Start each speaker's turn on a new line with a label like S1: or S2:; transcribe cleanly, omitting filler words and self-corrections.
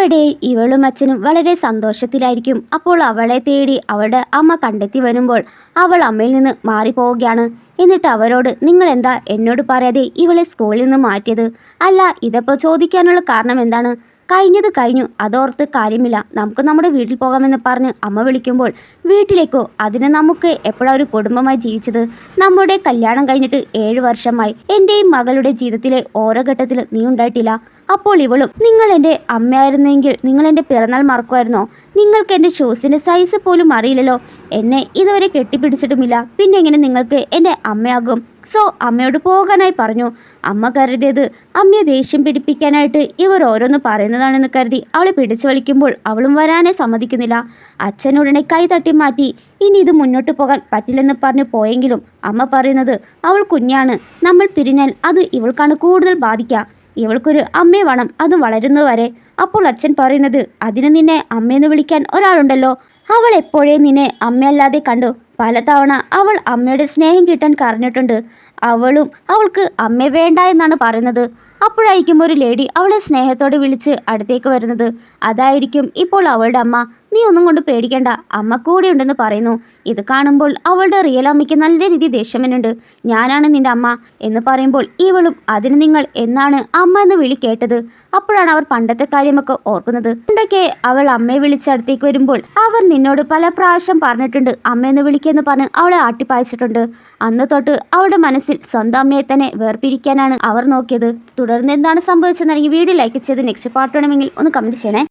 S1: ഇതിനിടയിൽ ഇവളും അച്ഛനും വളരെ സന്തോഷത്തിലായിരിക്കും. അപ്പോൾ അവളെ തേടി അവളുടെ അമ്മ കണ്ടെത്തി വരുമ്പോൾ അവൾ അമ്മയിൽ നിന്ന് മാറിപ്പോവുകയാണ്. എന്നിട്ട് അവരോട്, നിങ്ങൾ എന്താ എന്നോട് പറയാതെ ഇവളെ സ്കൂളിൽ നിന്ന് മാറ്റിയത്? അല്ല, ഇതിപ്പോൾ ചോദിക്കാനുള്ള കാരണം എന്താണ്? കഴിഞ്ഞത് കഴിഞ്ഞു, അതോർത്ത് കാര്യമില്ല. നമുക്ക് നമ്മുടെ വീട്ടിൽ പോകാമെന്ന് പറഞ്ഞ് അമ്മ വിളിക്കുമ്പോൾ വീട്ടിലേക്കോ? അതിന് നമുക്ക് എപ്പോഴാണ് ഒരു കുടുംബമായി ജീവിച്ചത്? നമ്മുടെ കല്യാണം കഴിഞ്ഞിട്ട് 7 വർഷമായി. എൻ്റെയും മകളുടെ ജീവിതത്തിലെ ഓരോ ഘട്ടത്തിൽ നീ ഉണ്ടായിട്ടില്ല. അപ്പോൾ ഇവളും, നിങ്ങൾ എൻ്റെ അമ്മയായിരുന്നെങ്കിൽ നിങ്ങൾ എൻ്റെ പിറന്നാൾ മറക്കുമായിരുന്നോ? നിങ്ങൾക്ക് എൻ്റെ ഷൂസിൻ്റെ സൈസ് പോലും അറിയില്ലല്ലോ. എന്നെ ഇതുവരെ കെട്ടിപ്പിടിച്ചിട്ടുമില്ല. പിന്നെ എങ്ങനെ നിങ്ങൾക്ക് എൻ്റെ അമ്മയാകും? സോ അമ്മയോട് പോകാനായി പറഞ്ഞു. അമ്മ കരുതിയത് അമ്മയെ ദേഷ്യം പിടിപ്പിക്കാനായിട്ട് ഇവർ ഓരോന്ന് പറയുന്നതാണെന്ന് കരുതി അവളെ പിടിച്ചു വലിക്കുമ്പോൾ അവളും വരാനേ സമ്മതിക്കുന്നില്ല. അച്ഛനുടനെ കൈ തട്ടി മാറ്റി. ഇനി ഇത് മുന്നോട്ട് പോകാൻ പറ്റില്ലെന്ന് പറഞ്ഞു പോയെങ്കിലും അമ്മ പറയുന്നത്, അവൾ കുഞ്ഞാണ്, നമ്മൾ പിരിഞ്ഞാൽ അത് ഇവൾക്കാണ് കൂടുതൽ ബാധിക്കുക. ഇവൾക്കൊരു അമ്മയെ വേണം, അത് വളരുന്നതുവരെ. അപ്പോൾ അച്ഛൻ പറയുന്നത്, അതിന് നിന്നെ അമ്മയെന്ന് വിളിക്കാൻ ഒരാളുണ്ടല്ലോ. അവൾ എപ്പോഴേ നിന്നെ അമ്മയല്ലാതെ കണ്ടു. പലതവണ അവൾ അമ്മയുടെ സ്നേഹം കിട്ടാൻ കരഞ്ഞിട്ടുണ്ട്. അവൾക്ക് അമ്മ വേണ്ട എന്നാണ് പറയുന്നത്. അപ്പോഴായിരിക്കും ഒരു ലേഡി അവളെ സ്നേഹത്തോടെ വിളിച്ച് അടുത്തേക്ക് വരുന്നത്. അതായിരിക്കും ഇപ്പോൾ അവളുടെ അമ്മ. നീ ഒന്നും കൊണ്ട് പേടിക്കണ്ട, അമ്മ കൂടെ ഉണ്ടെന്ന് പറയുന്നു. ഇത് കാണുമ്പോൾ അവളുടെ റിയൽ അമ്മയ്ക്ക് നല്ല രീതി ദേഷ്യമെന്നുണ്ട്. ഞാനാണ് നിന്റെ അമ്മ എന്ന് പറയുമ്പോൾ ഇവളും, അതിന് നിങ്ങൾ എന്നാണ് അമ്മ എന്ന് വിളി കേട്ടത്? അപ്പോഴാണ് അവർ പണ്ടത്തെ കാര്യമൊക്കെ ഓർക്കുന്നത്. പണ്ടൊക്കെ അവൾ അമ്മയെ വിളിച്ച് അടുത്തേക്ക് വരുമ്പോൾ അവർ നിന്നോട് പല പ്രാവശ്യം പറഞ്ഞിട്ടുണ്ട് അമ്മയെന്ന് വിളിക്കുമെന്ന് പറഞ്ഞ് അവളെ ആട്ടിപ്പായിച്ചിട്ടുണ്ട്. അന്ന് തൊട്ട് അവളുടെ മനസ്സിൽ സ്വന്തം അമ്മയെ തന്നെ വേർപിരിക്കാനാണ് അവർ നോക്കിയത്. തുടർന്ന് എന്താണ് സംഭവിച്ചതെന്നാണെങ്കിൽ വീഡിയോ ലൈക്ക് ചെയ്ത് നെക്സ്റ്റ് പാർട്ട് വേണമെങ്കിൽ ഒന്ന് കമൻറ്റ് ചെയ്യണേ.